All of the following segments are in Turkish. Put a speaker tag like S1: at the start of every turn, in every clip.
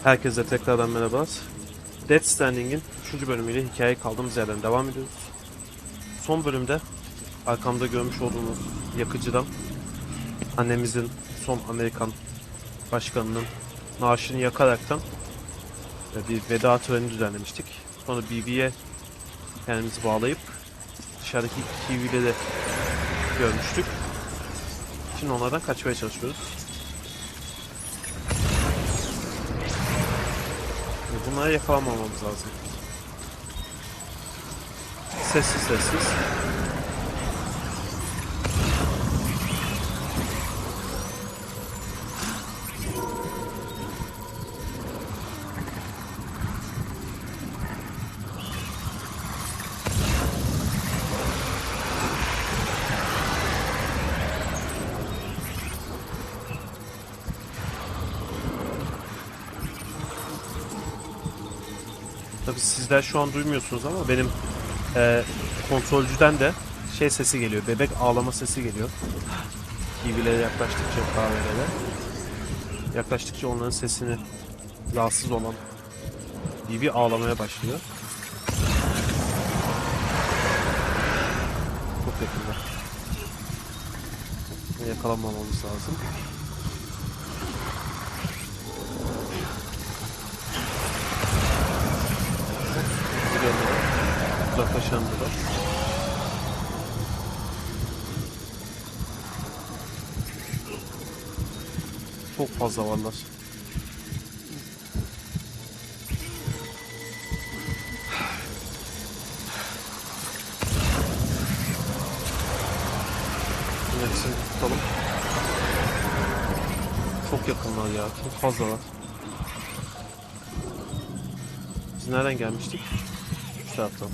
S1: Herkese tekrardan merhaba. Death Stranding'in 3. bölümüyle hikaye kaldığımız yerden devam ediyoruz. Son bölümde arkamda görmüş olduğunuz yakıcıdan annemizin son Amerikan başkanının naaşını yakaraktan bir veda töreni düzenlemiştik. Sonra BB'ye kendimizi bağlayıp dışarıdaki TV'de de görmüştük. Şimdi onlardan kaçmaya çalışıyoruz. Bunlara yakalanmamamız lazım. Sessiz sessiz. Tabii sizler şu an duymuyorsunuz ama benim kontrolcüden de şey sesi geliyor. Bebek ağlama sesi geliyor. TV'lere yaklaştıkça, kahvelere yaklaştıkça onların sesini rahatsız olan BB ağlamaya başlıyor. Çok yakında. Yakalanmamamız lazım. Uzaklaşandılar. Çok fazla varlar. Hepsini tutalım. Çok yakınlar ya. Çok fazla var. Biz nereden gelmiştik? Şu taraftan.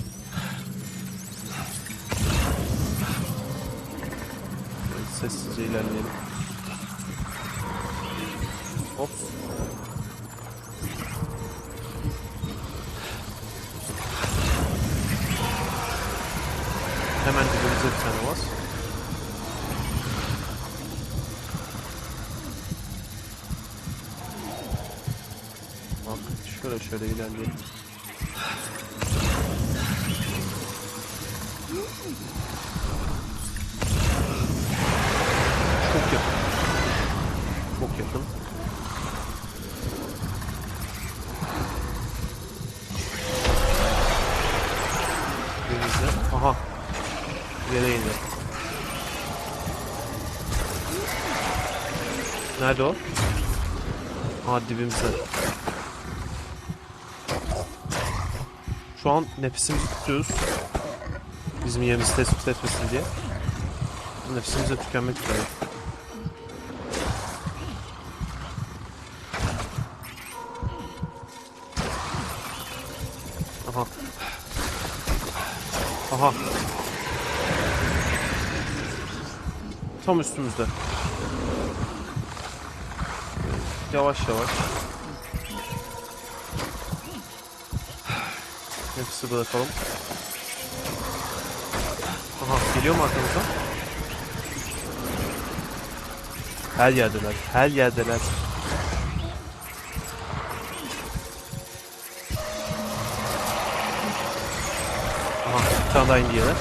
S1: Sessizce ilerleyelim. Hop. Hemen dibimizde bir tane var. Bak şöyle ilerleyelim. Çok yakın. Çok yakın. Denizde. Aha. Yere indi. Nerede o? Aha dibimizde. Şu an nefesimizi tutuyoruz. Bizim yerimizi tespit etmesin diye. Nefesimiz de tükenmek üzere. Aha. Aha. Tam üstümüzde. Yavaş yavaş. Nefesi bırakalım. Aha, geliyor mu arkamızdan? Her yerdeler. Her yerdeler. Aha, bir tane daha indi yere.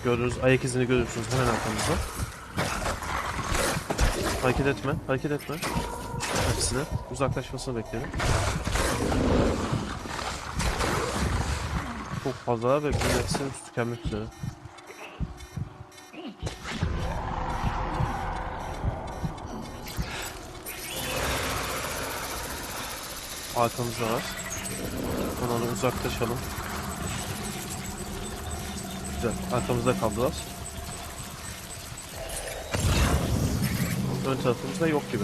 S1: Gördüğünüz ayak izini görüyorsunuz hemen arkamızda. Hareket etme, hareket etme. Hepsine uzaklaşmasını bekleyelim. Çok fazla ve bir nefesimiz tükenmek üzere. Arkamızda var. Ondan uzaklaşalım. Güzel. Arkamızda kaldılar. Ön tarafımızda yok gibi.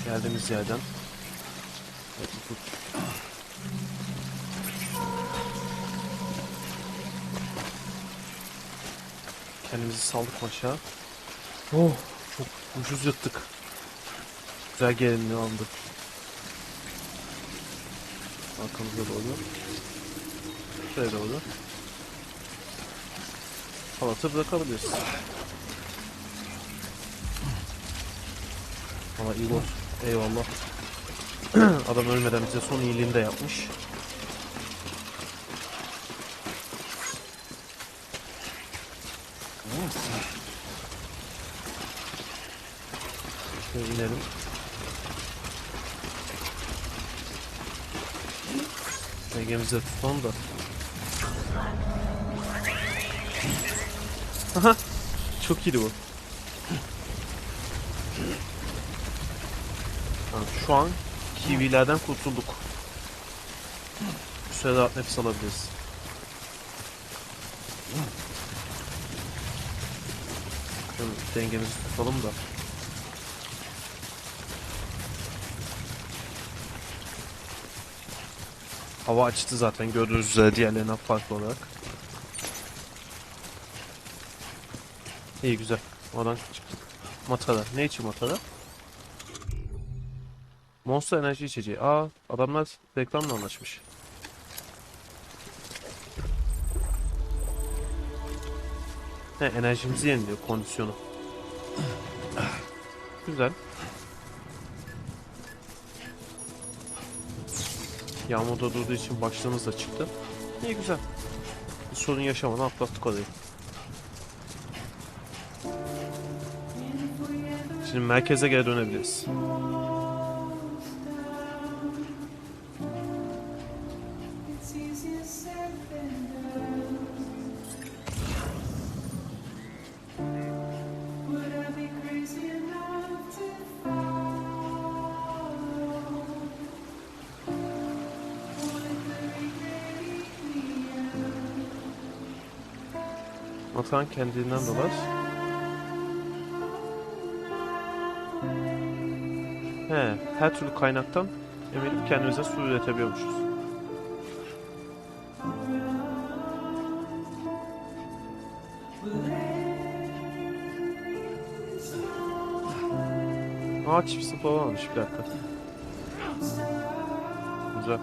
S1: Geldiğimiz yerden. Kendimizi saldık aşağı. Oh, çok ucuz yırttık. Güzel gelinliği aldık. Arkamıza doğru. Şuraya doğru. Halatı bırakabiliriz. Igor. Eyvallah. Adam ölmeden bize son iyiliğini de yapmış. Şöyle inelim. Dengemizde tutalım da. Aha, çok iyiydi bu. Tamam, şu an kiwilerden kurtulduk. Bu sürede rahat nefes alabiliriz. Şöyle dengemizi tutalım da. Hava açtı zaten gördüğünüz üzere diğerlerinden farklı olarak. İyi güzel. Oradan çıktık. Matara. Ne için matara? Monster enerji içeceği. Aa, adamlar reklamla anlaşmış. He, enerjimizi yeniliyor kondisyonu. Güzel. Yağmurda durduğu için başlığımız da çıktı. İyi güzel. Bir sorun yaşamadan atlattık orayı. Şimdi merkeze geri dönebiliriz. Atan kendinden dolar. He, her türlü kaynaktan emelip kendimize su üretebiliyormuşuz. Aa, çift sıfır olmamış, bir dakika. Güzel.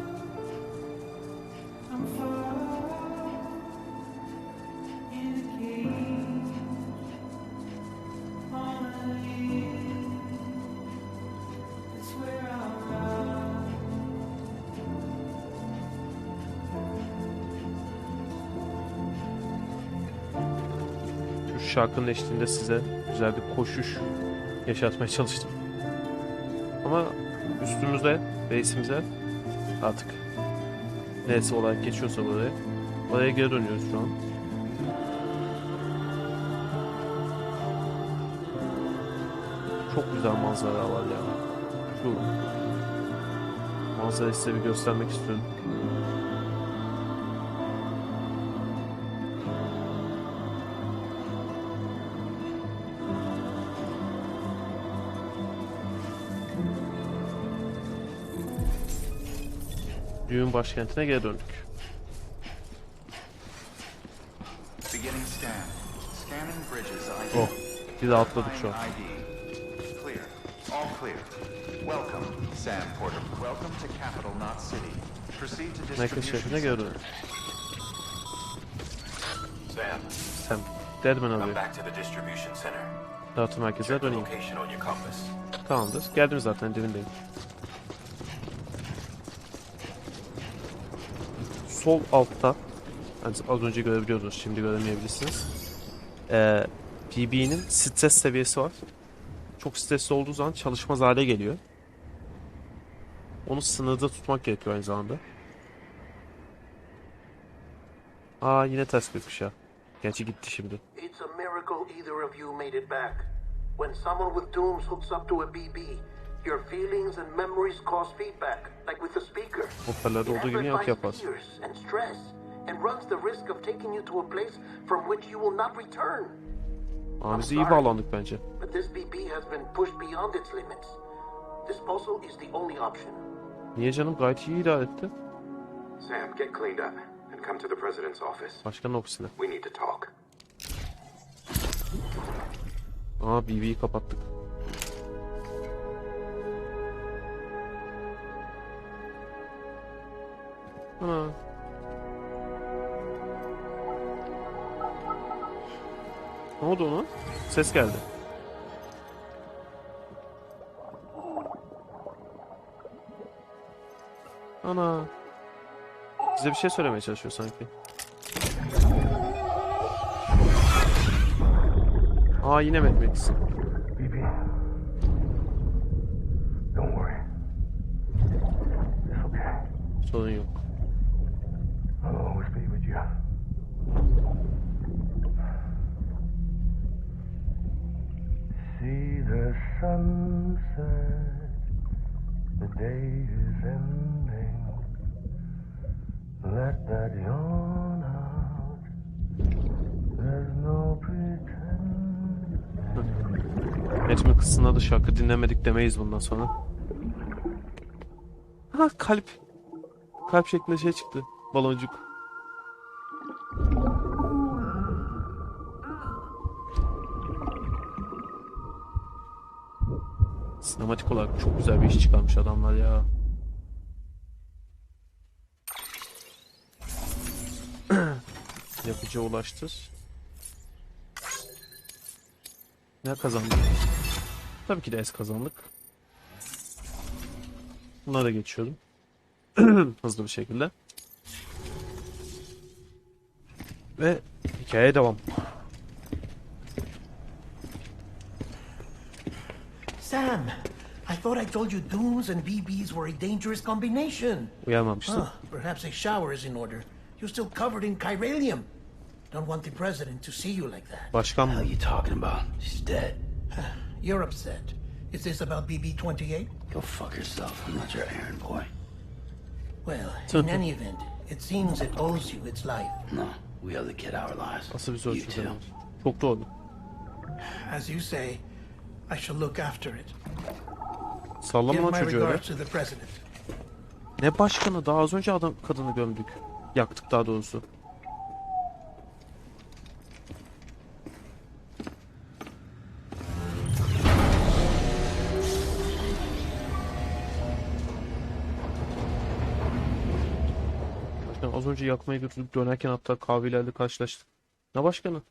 S1: Şarkının eşliğinde size güzel bir koşuş yaşatmaya çalıştım. Ama üstümüze, base'imize artık neyse olarak geçiyorsa oraya geri dönüyoruz şu an. Çok güzel manzara var ya. Şu manzarayı size bir göstermek istiyorum. Düğün başkentine geri döndük. Oh, bir de atladık şu an. Michael şehrine geri döndük. Sam, Deadman alıyor. Dağıtım merkezine döneyim. Tamamdır. Geldim zaten, dibindeyim. Sol altta, yani az önce görebiliyordunuz, şimdi göremeyebilirsiniz. PB'nin stres seviyesi var. Çok stresli olduğu zaman çalışmaz hale geliyor. Onu sınırda tutmak gerekiyor aynı zamanda. Aa, yine ters bir ya. Gerçi gitti şimdi. Hoparlörde olduğu gibi yankı yaparsın. Aa, biz iyi bağlandık bence. Niye canım, gayet iyi idare etti.
S2: Sam, get cleaned up and come to the president's office.
S1: Başkanın ofisine.
S2: We need to talk.
S1: Aa, BB'yi kapattık. Ana. Ne oldu ona? Ses geldi. Ana. Size bir şey söylemeye çalışıyor sanki. Aa, yine Metmeksin.
S3: Bibi. Don't worry. It's okay.
S1: Sorun yok.
S3: I'll always be with you. See the sunset. The day is ending. Let that yawn out. There's no pretend.
S1: Metmeksin'in adı şarkı dinlemedik demeyiz bundan sonra. Ha, kalp. Kalp şeklinde şey çıktı. Baloncuk. Sinematik olarak çok güzel bir iş çıkarmış adamlar ya. Yapıcıya ulaştır. Ne kazandık? Tabii ki de S kazandık. Buna da geçiyorum. Hızlı bir şekilde. Ve hikayeye devam.
S4: Sam, I thought I told you dooms and BBs were a dangerous combination.
S1: Uyarmamıştım.
S4: Perhaps a shower is in order. You're still covered in chiralium. Don't want the president to see you like that.
S1: Başkan
S5: What
S1: mı?
S5: are you talking about? She's dead.
S4: You're upset. Is this about BB-28?
S5: Go fuck yourself. I'm not your errand boy.
S4: Well, in any event, it seems it owes you its life.
S5: No, we owe the kid our lives.
S1: Nasıl bir
S5: You
S1: soru
S5: too.
S1: çözüyoruz? Çok doğru.
S4: As you say, I shall look after it.
S1: Sallama
S4: Give
S1: lan
S4: my
S1: çocuğu öyle.
S4: regards to the president.
S1: Ne başkanı? Daha az önce kadını gömdük. Yaktık daha doğrusu. Başkan az önce yakmaya götürdük, dönerken hatta kahvelerle karşılaştık. Ne başkanı?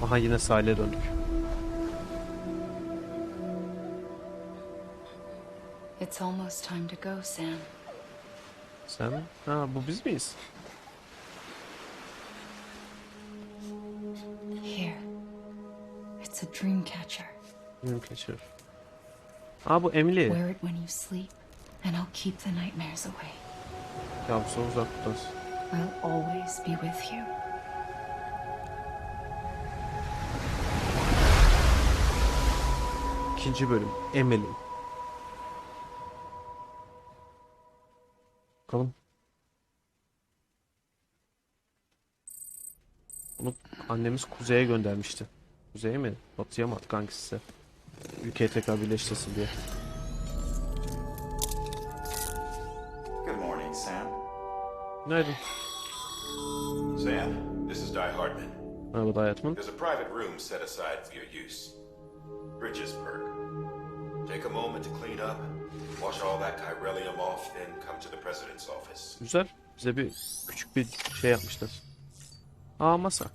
S1: Aha, yine sahile döndük.
S6: It's almost time to go, Sam.
S1: Sen? Ha, bu biz miyiz?
S6: Here. It's a dream catcher.
S1: Mümkün. Aa, bu Emily.
S6: Wear it when you sleep, and I'll keep the nightmares away.
S1: Ya bu son uzaklıktan.
S6: I'll always be with you.
S1: İkinci bölüm. Emily. Bakalım. Bunu annemiz kuzeye göndermişti. Kuzeye mi? Batıya mı artık hangisi? Ülkeye tekrar birleştirsin diye.
S7: Good morning, Sam.
S1: Günaydın.
S7: Sam, this is Die Hardman.
S1: Merhaba hayatımın.
S7: There's a private room set aside for your use. Bridges perk. Take a moment to clean up, wash all that chiralium off, then come to the president's office.
S1: Güzel. Bize bir küçük bir şey yapmışlar. Aa, masa.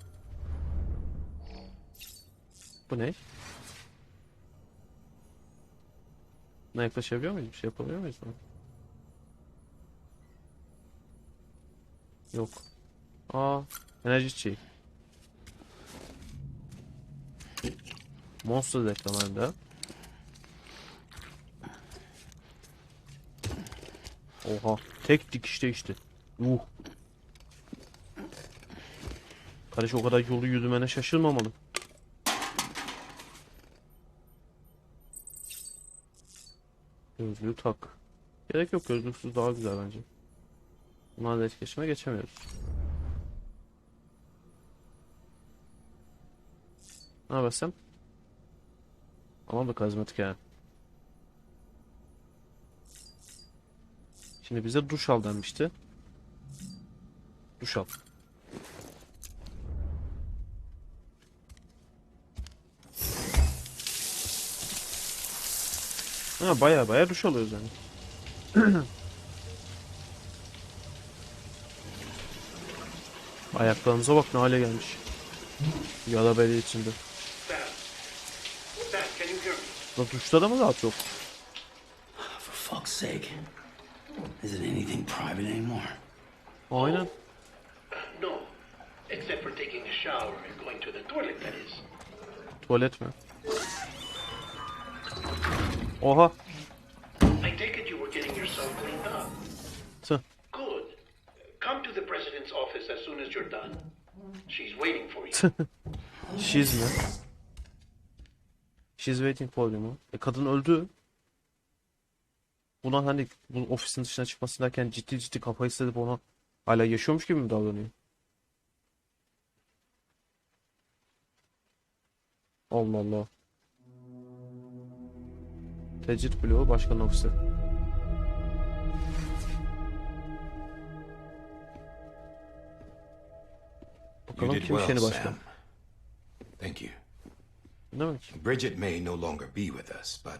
S1: Bu ne? Buna yaklaşabiliyor muyuz? Bir şey yapabiliyor muyuz buna? Yok. Aa, enerji çiğ. Monster reklamında. Oha, tek dikişte işte. Kardeş, o kadar yolu yürümene şaşırmamalı. Gözlüğü tak. Gerek yok, gözlüksüz daha güzel bence. Bunlarla etkileşime geçemiyoruz. Ne yaparsam? Ama da karizmatik yani. Şimdi bize duş al denmişti. Duş al. Ha, baya duş alıyoruz yani. Ayaklarımıza bak ne hale gelmiş. Yara bere içinde.
S4: Sam, can you hear me?
S1: Da duşta da mı rahat yok?
S5: For fuck's sake. Isn't anything private anymore?
S1: Aynen.
S4: No, except for taking a shower and going to the toilet, that is.
S1: Tuvalet mi? Oha.
S4: I take it you were getting yourself cleaned up.
S1: Tüh.
S4: Good. Come to the president's office as soon as you're done. She's waiting for you.
S1: She's mi? She's waiting for you mu? Kadın öldü. Buna hani bu ofisin dışına çıkması derken ciddi ciddi kafayı hissedip ona hala yaşıyormuş gibi mi davranıyor? Allah Allah. Tecrit bloğu başkan ofisi.
S7: You
S1: Bakalım
S7: did
S1: kimmiş
S7: well,
S1: yeni başkan.
S7: Sam. Thank you.
S1: Ne demek?
S7: Bridget may no longer be with us, but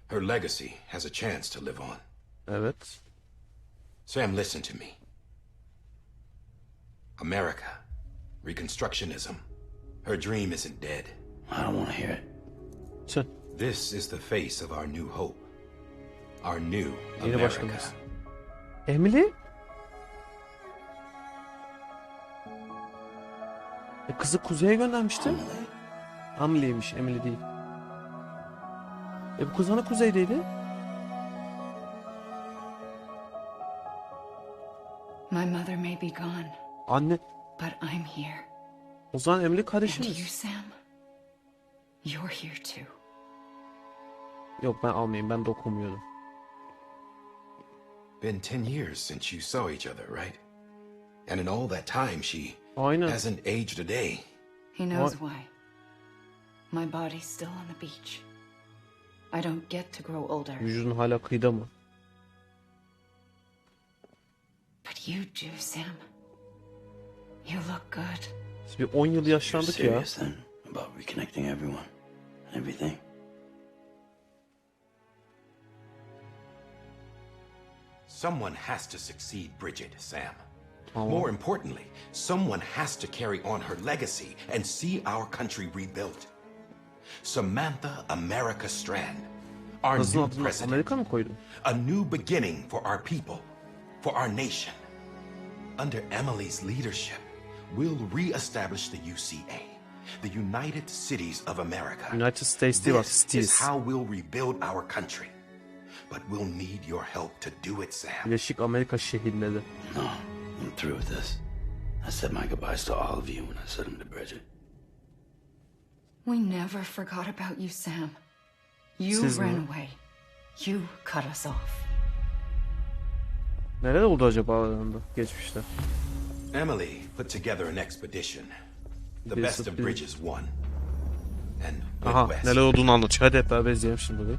S7: her legacy has a chance to live on.
S1: Evet.
S7: Sam, listen to me. America, Reconstructionism, her dream isn't dead.
S5: I don't want to hear it.
S1: Tüh.
S7: This is the face of our new hope. Our new
S1: Yeni
S7: America.
S1: başkanımız. Emily? Kızı kuzeye göndermişti. Emily'ymiş, Emily değil. Bu kız hani kuzeydeydi?
S6: My mother may be gone,
S1: Anne.
S6: but I'm here.
S1: O zaman Emily
S6: And you,
S1: kardeşimiz.
S6: Sam, you're here too.
S1: Yok ben almayayım, ben dokunmuyordum.
S7: Been 10 years since you saw each other, right? And in all that time, she
S1: Aynen.
S7: hasn't aged a day.
S6: He knows
S1: What?
S6: why. My body's still on the beach. I don't get to grow older.
S1: Vücudun hala kıyıda mı?
S6: But you do, Sam. You look good.
S1: Biz bir 10 yıl
S5: You're
S1: yaşlandık ya.
S5: serious then about reconnecting everyone and everything?
S7: Someone has to succeed Bridget, Sam.
S1: Tamam.
S7: More importantly, someone has to carry on her legacy and see our country rebuilt. Samantha America Strand, our
S1: Kızın
S7: new
S1: adını
S7: president.
S1: Amerika mı koydun?
S7: A new beginning for our people, for our nation. Under Emily's leadership, we'll re-establish the UCA, the United Cities of America.
S1: United States değil bak,
S7: This is
S1: Cities.
S7: how we'll rebuild our country. But we'll need your help to do it, Sam.
S1: Birleşik Amerika şehirleri.
S5: No, I'm through with this. I said my goodbyes to all of you when I said them to Bridget.
S6: We never forgot about you, Sam. You
S1: Siz mi?
S6: ran away. You cut us off.
S1: Neler oldu acaba aralarında geçmişte?
S7: Emily put together an expedition. The
S1: Biz-
S7: best of
S1: biz-
S7: bridges won. And
S1: Aha
S7: went west.
S1: neler olduğunu anlatıyor. Hadi hep beraber izleyelim şimdi burayı.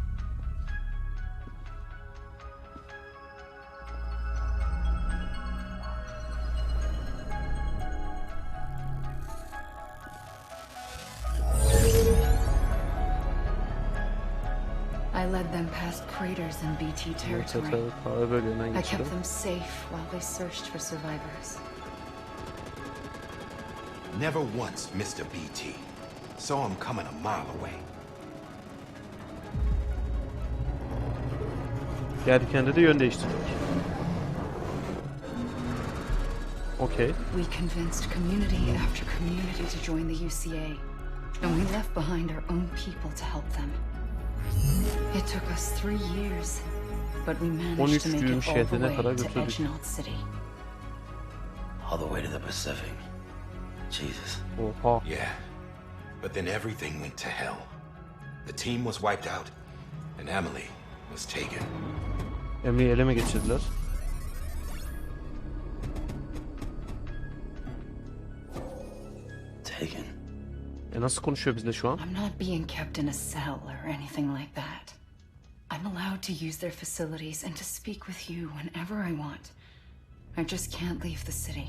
S6: I led them past craters in BT territory.
S1: Kahve bölümünden
S6: I
S1: geçti.
S6: kept them safe while they searched for survivors.
S7: Never once missed a BT. Saw him coming a mile away.
S1: Geldiğinde de yön değiştirdik. Okay.
S6: We convinced community after community to join the UCA, and we left behind our own people to help them. It took us 3 years, but we managed to
S1: 13
S6: make
S1: düğüm
S6: it all the
S1: şehrine
S6: way
S1: kadar
S6: to
S1: götürdük.
S6: Edgenault City.
S5: All the way to the Pacific. Jesus.
S1: Oha.
S7: Yeah. But then everything went to hell. The team was wiped out, and Emily was taken.
S1: Emily'yi ele mi geçirdiler?
S5: Taken.
S1: Nasıl konuşuyor bizle şu an?
S6: I'm not being kept in a cell or anything like that. I'm allowed to use their facilities and to speak with you whenever I want. I just can't leave the city.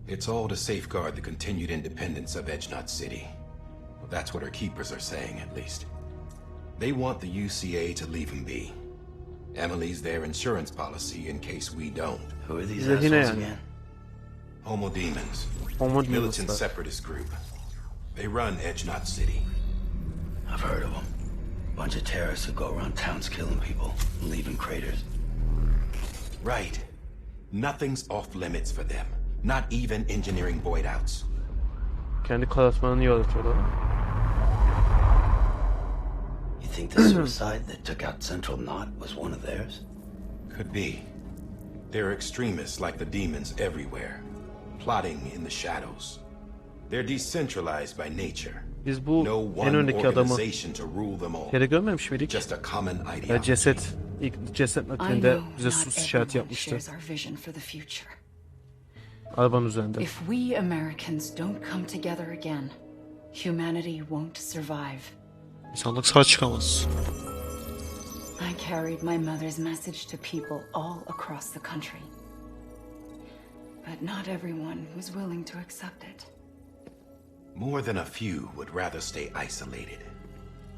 S7: It's all to safeguard the continued independence of Edgenault City. Well, that's what our keepers are saying, at least. They want the UCA to leave him be. Emily's their insurance policy in case we don't.
S5: Who are these
S1: Bize yine
S5: assholes
S1: yani.
S5: again?
S7: Homo Demons.
S1: Homo
S7: Militant
S1: Demons'lar.
S7: separatist group. They run Edge Knot City.
S5: I've heard of them. Bunch of terrorists who go around towns killing people and leaving craters.
S7: Right. Nothing's off limits for them. Not even engineering void outs.
S1: Kendi kanatmanını yaratıyorlar.
S5: You think the suicide that took out Central Knot was one of theirs?
S7: Could be. There are extremists like the demons everywhere, plotting in the shadows. They're decentralized by nature.
S1: Biz bu
S7: No
S1: en
S7: one
S1: öndeki adamı
S7: organization to rule them all.
S1: yere görmemiş miydik?
S7: Just a common
S1: Ya
S7: ideology.
S1: ceset, ilk ceset
S6: I
S1: naklinde
S6: know
S1: bize
S6: not
S1: sus işareti
S6: everyone
S1: yapmıştı.
S6: shares our vision for the future.
S1: Arabanın üzerinde.
S6: If we Americans don't come together again, humanity won't survive.
S1: İnsanlık sağ çıkamaz.
S6: I carried my mother's message to people all across the country. But not everyone was willing to accept it.
S7: More than a few would rather stay isolated.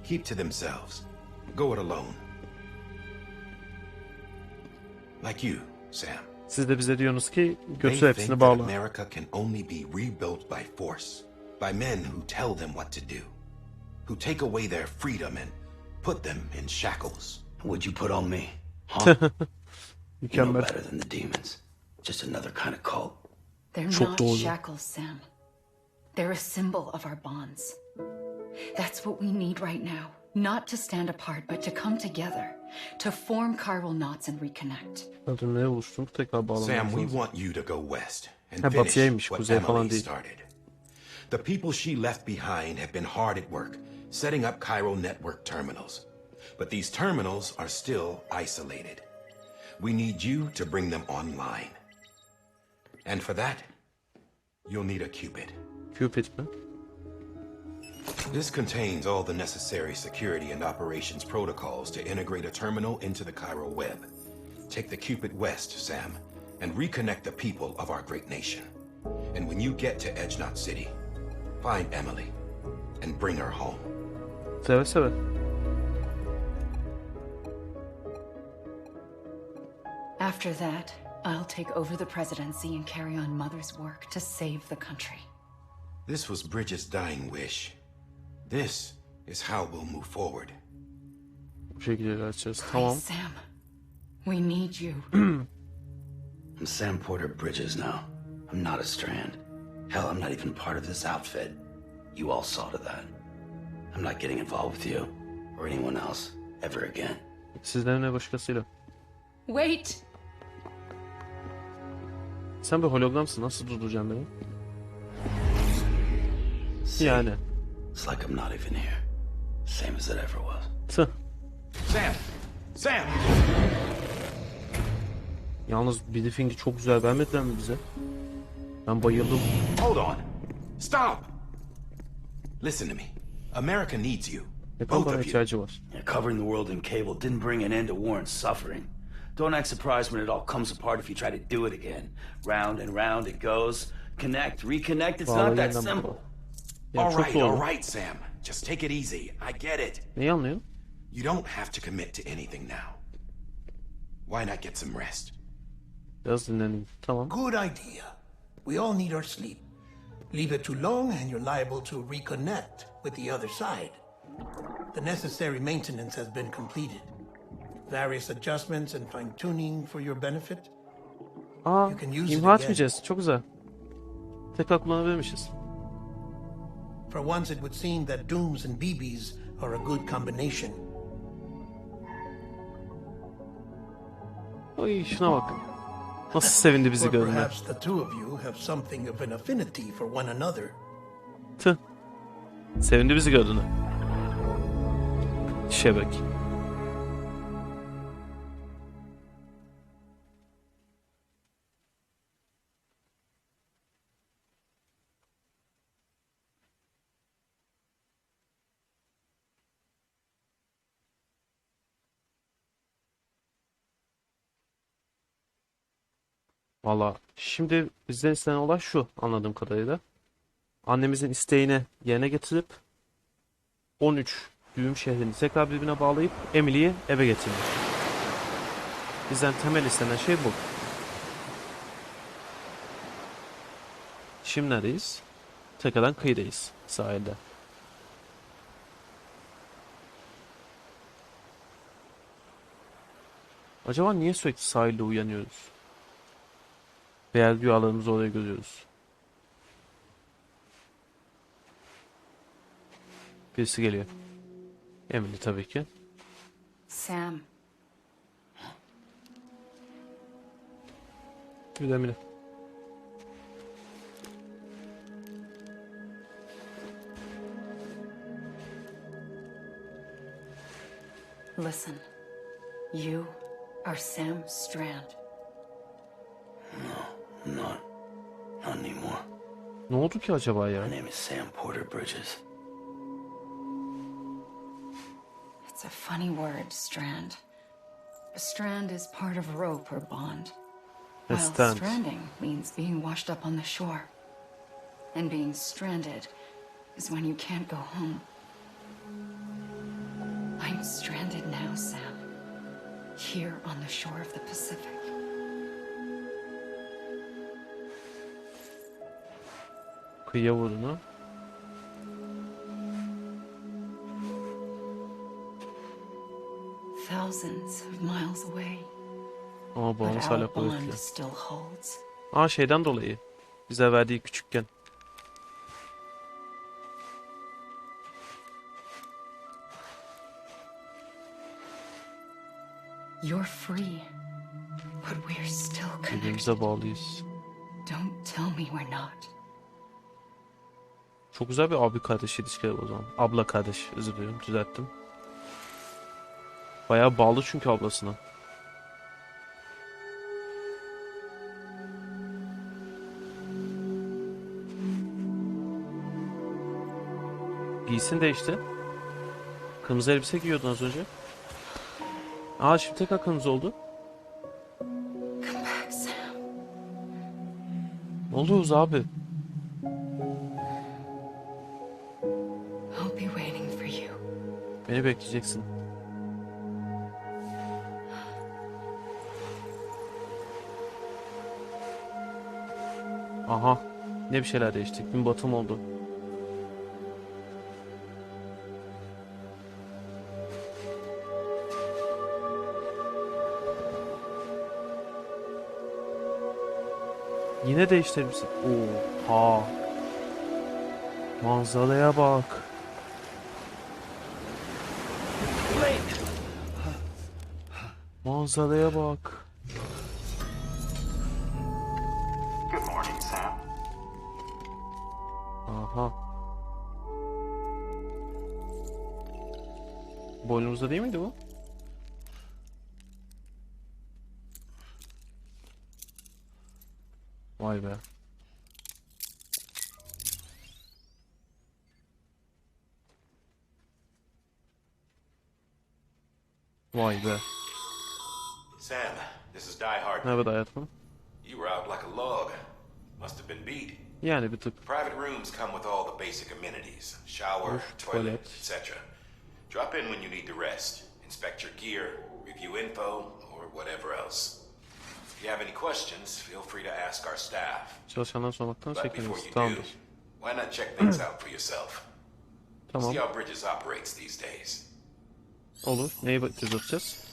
S7: Keep to themselves. Go it alone. Like you, Sam.
S1: Siz de bize diyorsunuz ki
S7: They
S1: götür
S7: think
S1: hepsini
S7: that
S1: bağla.
S7: America can only be rebuilt by force, by men who tell them what to do, who take away their freedom and put them in shackles.
S5: What'd you put on me? Huh? You know
S1: Mükemmel.
S5: better than the demons. Just another kind of cult.
S6: They're
S1: Çok
S6: not
S1: doğru.
S6: shackles, Sam. They're a symbol of our bonds. That's what we need right now. Not to stand apart, but to come together. To form chiral knots and reconnect.
S1: Zaten ne oluştum tekrar bağlamak
S7: Sam, we
S1: lazım.
S7: want you to go west and
S1: Ha,
S7: finish
S1: batıyaymış,
S7: what
S1: kuzey falan
S7: Emily
S1: değil.
S7: started. The people she left behind have been hard at work, setting up chiral network terminals. But these terminals are still isolated. We need you to bring them online. And for that, you'll need a Cupid.
S1: Cupid mi?
S7: This contains all the necessary security and operations protocols to integrate a terminal into the chiral web. Take the Cupid west, Sam, and reconnect the people of our great nation. And when you get to Edge Knot City, find Emily and bring her home.
S1: Seve seve.
S6: After that, I'll take over the presidency and carry on Mother's work to save the country.
S7: This was Bridget's dying wish. This is how we'll move forward.
S1: Bu şekilde ilerleyeceğiz.
S6: Please,
S1: Tamam.
S6: Sam. We need you.
S5: I'm Sam Porter Bridges now. I'm not a Strand. Hell, I'm not even part of this outfit. You all saw to that. I'm not getting involved with you or anyone else ever again.
S1: Sizden ne başkasıyla.
S6: Wait!
S1: Sen bir hologramsın. Nasıl durduracaksın beni?
S5: See,
S1: Yani.
S5: it's like I'm not even here. Same as it ever was.
S1: Tüh.
S7: Sam! Sam!
S1: Yalnız briefing'i çok güzel vermediler mi bize? Ben bayıldım.
S7: Hold on! Stop! Listen to me. America needs you.
S1: Yapan
S7: Both
S1: bana
S7: of you.
S1: ihtiyacı var.
S5: Yeah, covering the world in cable didn't bring an end to war and suffering. Don't act surprised when it all comes apart if you try to do it again. Round and round it goes. Connect, reconnect, it's
S1: Vallahi
S5: not that
S1: yeniden
S5: simple.
S1: baba. Ya çok doğru.
S7: All right, Sam. Just take it easy. I get it.
S1: Neyi anlıyor?
S7: You don't have to commit to anything now. Why not get some rest?
S1: Biraz dinleneyim. Tamam.
S4: Good idea. We all need our sleep. Leave it too long and you're liable to reconnect with the other side. The necessary maintenance has been completed. Various adjustments and fine-tuning for your benefit.
S1: Aa,
S4: You can use it
S1: imha
S4: again.
S1: etmeyeceğiz. Çok güzel. Tekrar kullanabilirmişiz.
S4: For once it would seem that Dooms and BBs are a good combination.
S1: Oy şuna bak. Nasıl sevindi bizi
S4: Or
S1: gördüğünde.
S4: perhaps the two of you have something of an affinity for one another.
S1: Tüh. Sevindi bizi gördüğünde. İşe bak. Valla şimdi bizden istenen olay şu anladığım kadarıyla. Annemizin isteğini yerine getirip 13 düğüm şehrini tekrar birbirine bağlayıp Emily'yi eve getirmek. Bizden temel istenen şey bu. Şimdi neredeyiz? Tekrardan kıyıdayız. Sahilde. Acaba niye sürekli sahilde uyanıyoruz? Veya rüyalarımızı oraya görüyoruz. Birisi geliyor. Emily tabii ki.
S6: Sam,
S1: Yürü Emily.
S6: listen. You are Sam Strand.
S5: I'm not. Not anymore.
S1: Ne oldu ki acaba ya?
S5: My name is Sam Porter Bridges.
S6: It's a funny word, Strand. A strand is part of a rope or bond.
S1: A
S6: While
S1: stand.
S6: stranding means being washed up on the shore. And being stranded is when you can't go home. I'm stranded now, Sam. Here on the shore of the Pacific.
S1: Kıyıya vurunu.
S6: Thousands of miles away.
S1: Ama
S6: But
S1: babamız
S6: our
S1: hala
S6: bond
S1: kuvvetli.
S6: still holds.
S1: Şeyden dolayı. Bize verdiği küçükken.
S6: You're free. But we're still connected.
S1: Birbirimize bağlıyız.
S6: Don't tell me we're not.
S1: Çok güzel bir abi kardeş ilişkileri o zaman. Abla kardeş, özür dilerim, düzelttim. Bayağı bağlı çünkü ablasına. Giysin değişti. Kırmızı elbise giyiyordun az önce. Şimdi tekrar kırmızı oldu.
S6: Come back, Sam.
S1: Ne oluyoruz abi?
S6: I'll be waiting for you.
S1: Beni bekleyeceksin. Aha. Ne bir şeyler değişti. Gün batım oldu. Yine değiştirmişsin. Oha. Manzaraya bak. Manzaraya bak.
S2: Good morning, Sam.
S1: Aha. Boynumuzda değil miydi bu? Vay be. Vay be.
S7: Sam, this is Die Hard.
S1: Evet hayatım.
S7: You were out like a log. Must have been beat.
S1: Yani bir tık.
S7: Private rooms come with all the basic amenities. Shower, toilet,
S1: toilet.
S7: etc. Drop in when you need to rest. Inspect your gear, review info, or whatever else. If you have any questions, feel free to ask our staff.
S1: Çalışandan sormaktan
S7: But before
S1: çekiniriz.
S7: you do,
S1: Tamamdır.
S7: why not check things out for yourself?
S1: Tamam.
S7: See how Bridges operates these days.
S1: Olur. Neyi göz atacağız?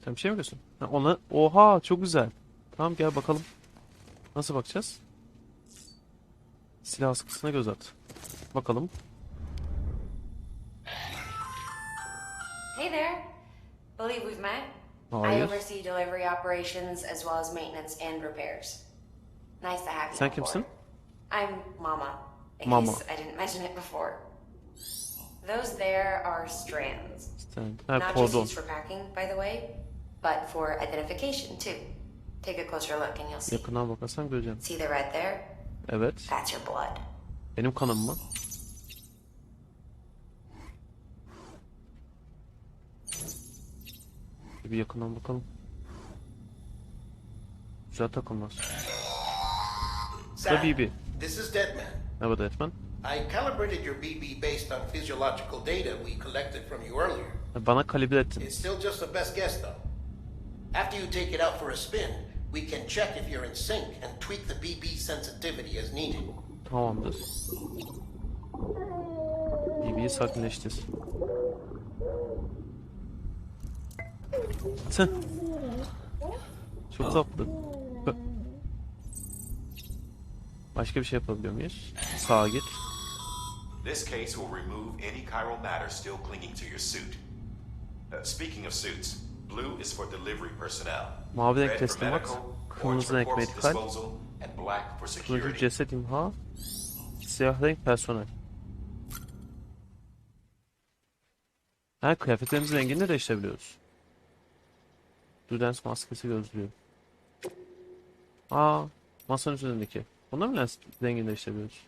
S1: Sen bir şey mi diyorsun? Ona... Oha çok güzel. Tamam gel bakalım. Nasıl bakacağız? Silah askısına göz at. Bakalım.
S8: Hey there. Believe we've met. I
S1: Hayır.
S8: oversee delivery operations as well as maintenance and repairs. Nice to have you
S1: Sen
S8: on board.
S1: kimsin?
S8: I'm Mama. In
S1: Mama.
S8: case I didn't mention it before. Those there are strands.
S1: Sen...
S8: Not just
S1: Pardon.
S8: used for packing, by the way, but for identification too. Take a closer look and you'll see.
S1: Yakından bakarsan göreceğim.
S8: See the red there?
S1: Evet.
S8: That's your blood.
S1: Benim kanım mı? Bir yakından bakalım. Güzel takılmaz.
S4: Sam,
S1: BB.
S4: this is Deadman.
S1: Evet Etman.
S4: I calibrated your BB based on physiological data we collected from you earlier.
S1: Bana kalibre ettin.
S4: It's still just a best guess, though. After you take it out for a spin, We can check if you're in sync and tweak the BB sensitivity as needed.
S1: Tamamdır. BB'yi sakinleştir. Sen. Çok tatlı. Başka bir şey yapabiliyor muyuz? Sağa git.
S7: This case will remove any chiral matter still clinging to your suit. Speaking of suits, blue is for delivery personnel.
S1: Mavi renk
S7: Red for
S1: teslimat,
S7: medical,
S1: kırmızı
S7: orange for
S1: renk
S7: corpse
S1: medikal,
S7: disposal, and black for
S1: turuncu
S7: security.
S1: ceset imha, siyah renk personel. Ha, kıyafetlerimizin rengini de değiştirebiliyoruz. Dudens maskesi gözlüğü. Aa, masanın üzerindeki. Bunlar mı rengini değiştirebiliyoruz?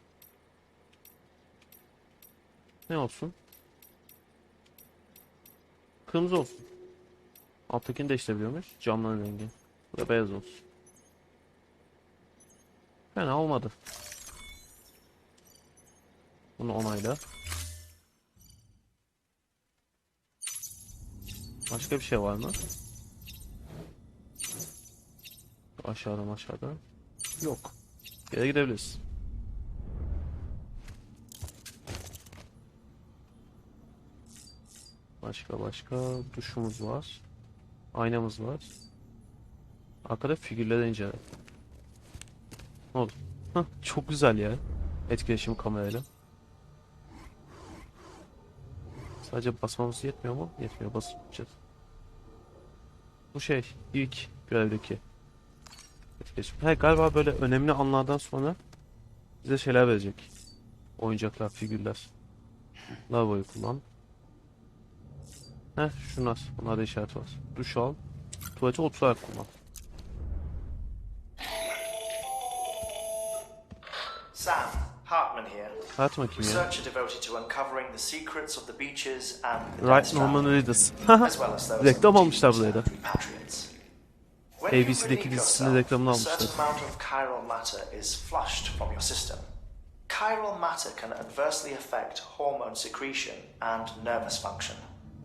S1: Ne olsun? Kırmızı olsun. Alttakini değiştirebiliyormuş. Camların rengi. Bu da beyaz olsun. Fena olmadı. Bunu onayla. Başka bir şey var mı? Aşağıda. Yok. Geri gidebiliriz. Başka duşumuz var. Aynamız var. Arkada figürleri incele. Ne oldu? Hah, çok güzel ya. Etkileşim kamerayla. Sadece basmamız yetmiyor mu? Yetmiyor, basacağız. Bu ilk görevdeki etkileşim. Galiba böyle önemli anlardan sonra bize şeyler verecek. Oyuncaklar, figürler. Lavaboyu kullan. Şunlar. Bunlarda işaret var. Duş al. Tuvalete oturarak kullan.
S9: Sam, Hartman here.
S1: Hartman kim ya?
S9: Researcher devoted to uncovering the secrets of the beaches and the
S1: Right,
S9: Death
S1: Norman
S9: Stranding,
S1: Reedus.
S9: as well as those
S1: Reklam
S9: of
S1: almışlar
S9: the
S1: buraya da.
S9: repatriates. When you
S1: ABC'deki
S9: relieve
S1: dizisinde
S9: yourself,
S1: reklamını
S9: a
S1: almışlar.
S9: certain amount of chiral matter is flushed from your system. Chiral matter can adversely affect hormone secretion and nervous function.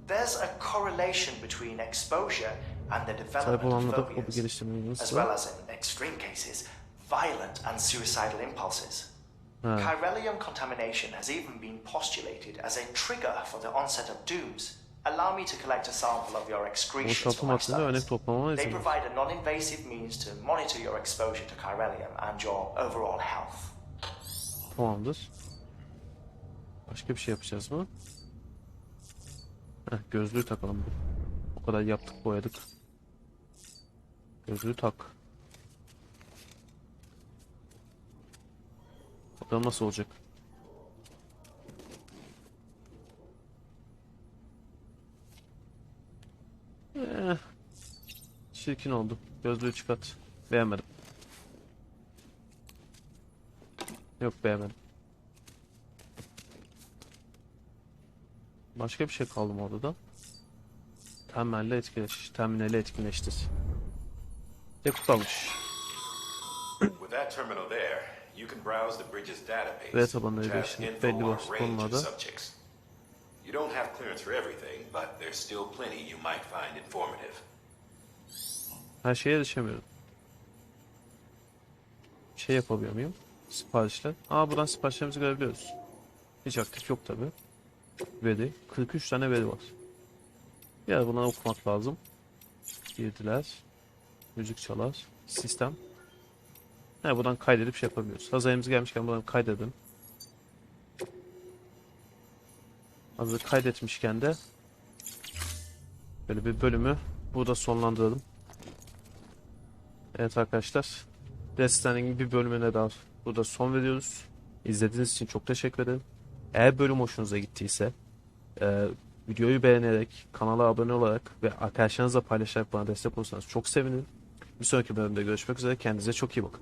S9: There's a correlation between exposure and the
S1: Sahip
S9: development of
S1: olanlarda hobi
S9: phobias,
S1: geliştirmeniz
S9: as well as in extreme cases, violent and suicidal impulses. Chiralium contamination has even been postulated as a trigger for the onset of dooms. Allow me to collect a sample of your excretions for
S1: Boşaltım
S9: my
S1: hakkında örnek
S9: studies.
S1: toplamama
S9: They
S1: izin ver.
S9: provide a non-invasive means to monitor your exposure to chiralium and your overall health.
S1: Tamamdır. Başka bir şey yapacağız mı? Gözlüğü takalım. O kadar yaptık, boyadık. Gözlüğü tak. Bakalım nasıl olacak. Çirkin oldu. Gözlüğü çıkart. Beğenmedim. Yok, beğenmedim. Başka bir şey kaldı mı orada da? Terminali etkileştir. Tek kalmış.
S7: With that terminal there, you can browse the bridge's database,
S1: Veri tabanları
S7: which has
S1: değiştirmek,
S7: info
S1: belli
S7: on a
S1: başlı
S7: range of
S1: konularda.
S7: subjects. You don't have clearance for everything, but there's still plenty you might find informative.
S1: Her şeye erişemiyorum. Şey yapabiliyor muyum? Siparişler. Buradan siparişlerimizi görebiliyoruz. Hiç aktif yok tabi. Veri. 43 tane veri var. Yani bunları okumak lazım. Girdiler. Müzik çalar. Sistem. Buradan kaydedip şey yapabiliyoruz. Hazır elimiz gelmişken buradan kaydedelim. Hazır kaydetmişken de böyle bir bölümü burada sonlandıralım. Evet arkadaşlar. Death Stranding'in bir bölümüne daha burada son veriyoruz. İzlediğiniz için çok teşekkür ederim. Eğer bölüm hoşunuza gittiyse videoyu beğenerek, kanala abone olarak ve arkadaşlarınızla paylaşarak bana destek olursanız çok sevinirim. Bir sonraki bölümde görüşmek üzere. Kendinize çok iyi bakın.